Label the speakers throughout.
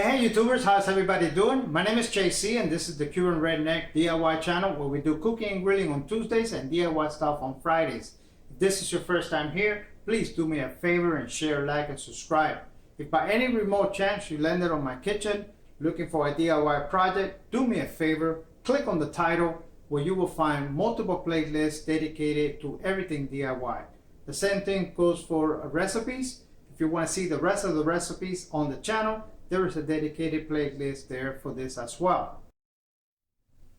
Speaker 1: Hey YouTubers, how's everybody doing? My name is JC and this is the Cuban Redneck DIY channel where we do cooking and grilling on Tuesdays and DIY stuff on Fridays. If this is your first time here, please do me a favor and share, like, and subscribe. If by any remote chance you landed on my kitchen looking for a DIY project, do me a favor, click on the title where you will find multiple playlists dedicated to everything DIY. The same thing goes for recipes. If you want to see the rest of the recipes on the channel, there is a dedicated playlist there for this as well.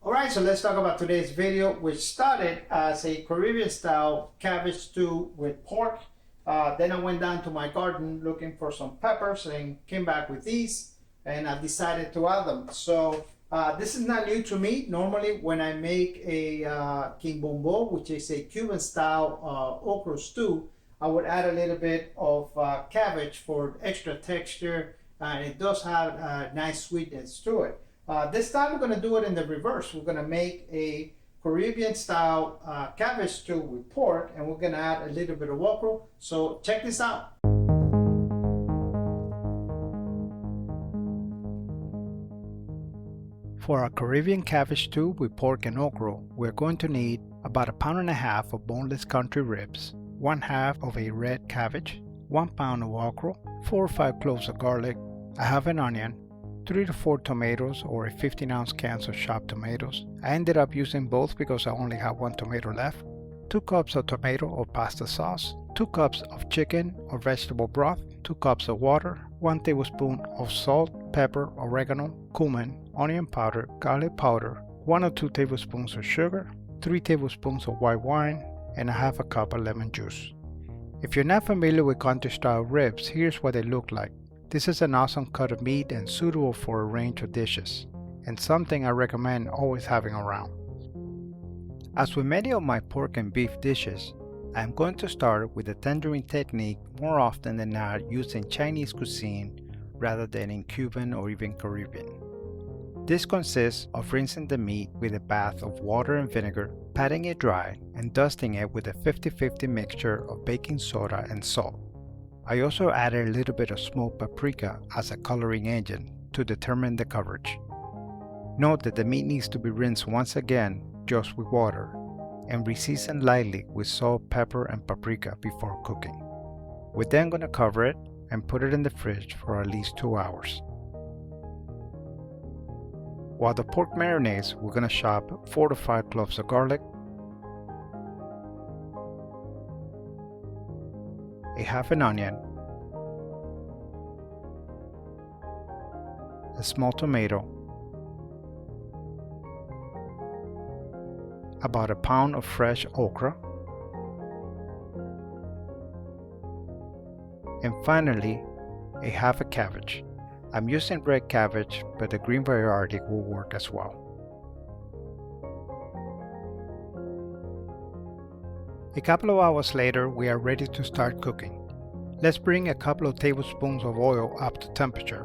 Speaker 1: Alright, so let's talk about today's video, which started as a Caribbean style cabbage stew with pork. Then I went down to my garden looking for some peppers and came back with these, and I decided to add them. So this is not new to me. Normally when I make a Quimbombo, which is a Cuban style okra stew, I would add a little bit of cabbage for extra texture. And it does have a nice sweetness to it. This time we're going to do it in the reverse. We're going to make a Caribbean style cabbage stew with pork, and we're going to add a little bit of okra. So check this out. For our Caribbean cabbage stew with pork and okra, we're going to need about 1.5 pounds of boneless country ribs, 1/2 of a red cabbage, 1 pound of okra, 4 or 5 cloves of garlic, I have an onion, 3 to 4 tomatoes or a 15-ounce cans of chopped tomatoes. I ended up using both because I only have 1 tomato left. 2 cups of tomato or pasta sauce, 2 cups of chicken or vegetable broth, 2 cups of water, 1 tablespoon of salt, pepper, oregano, cumin, onion powder, garlic powder, 1 or 2 tablespoons of sugar, 3 tablespoons of white wine, and 1/2 cup of lemon juice. If you're not familiar with country style ribs, here's what they look like. This is an awesome cut of meat and suitable for a range of dishes, and something I recommend always having around. As with many of my pork and beef dishes, I am going to start with the tendering technique more often than not used in Chinese cuisine rather than in Cuban or even Caribbean. This consists of rinsing the meat with a bath of water and vinegar, patting it dry, and dusting it with a 50-50 mixture of baking soda and salt. I also added a little bit of smoked paprika as a coloring agent to determine the coverage. Note that the meat needs to be rinsed once again just with water and re-seasoned lightly with salt, pepper, and paprika before cooking. We're then going to cover it and put it in the fridge for at least 2 hours. While the pork marinates, we're going to chop 4 to 5 cloves of garlic, a half an onion, a small tomato, about 1 pound of fresh okra, and finally a half a cabbage. I'm using red cabbage, but the green variety will work as well. A couple of hours later, we are ready to start cooking. Let's bring a couple of tablespoons of oil up to temperature,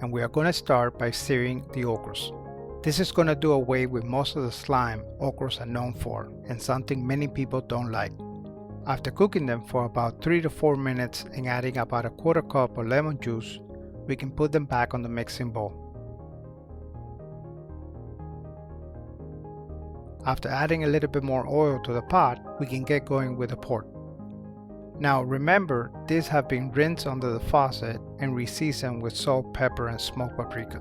Speaker 1: and we are going to start by searing the okras. This is going to do away with most of the slime okras are known for, and something many people don't like. After cooking them for about 3 to 4 minutes and adding about 1/4 cup of lemon juice, we can put them back on the mixing bowl. After adding a little bit more oil to the pot, we can get going with the pork. Now remember, these have been rinsed under the faucet and re-seasoned with salt, pepper, and smoked paprika.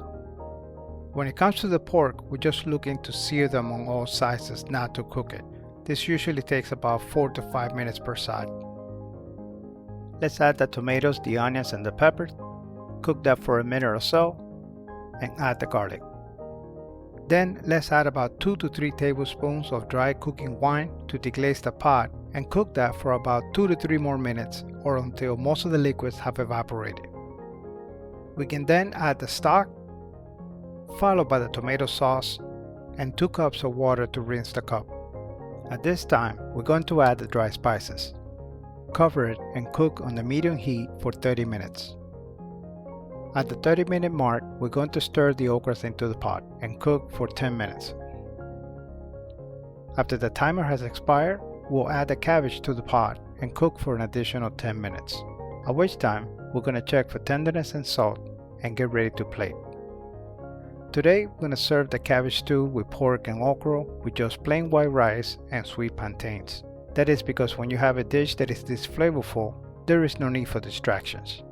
Speaker 1: When it comes to the pork, we're just looking to sear them on all sides, not to cook it. This usually takes about 4 to 5 minutes per side. Let's add the tomatoes, the onions, and the peppers. Cook that for a minute or so, and add the garlic. Then let's add about 2 to 3 tablespoons of dry cooking wine to deglaze the pot, and cook that for about 2 to 3 more minutes or until most of the liquids have evaporated. We can then add the stock, followed by the tomato sauce, and 2 cups of water to rinse the cup. At this time, we're going to add the dry spices. Cover it and cook on the medium heat for 30 minutes. At the 30-minute mark, we're going to stir the okras into the pot and cook for 10 minutes. After the timer has expired, we'll add the cabbage to the pot and cook for an additional 10 minutes, at which time we're going to check for tenderness and salt and get ready to plate. Today we're going to serve the cabbage stew with pork and okra with just plain white rice and sweet plantains. That is because when you have a dish that is this flavorful, there is no need for distractions.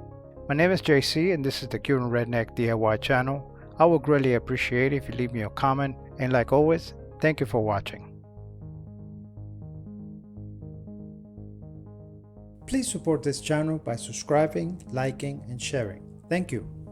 Speaker 1: My name is JC and this is the Cuban Redneck DIY channel. I would greatly appreciate it if you leave me a comment, and like always, thank you for watching. Please support this channel by subscribing, liking, and sharing. Thank you.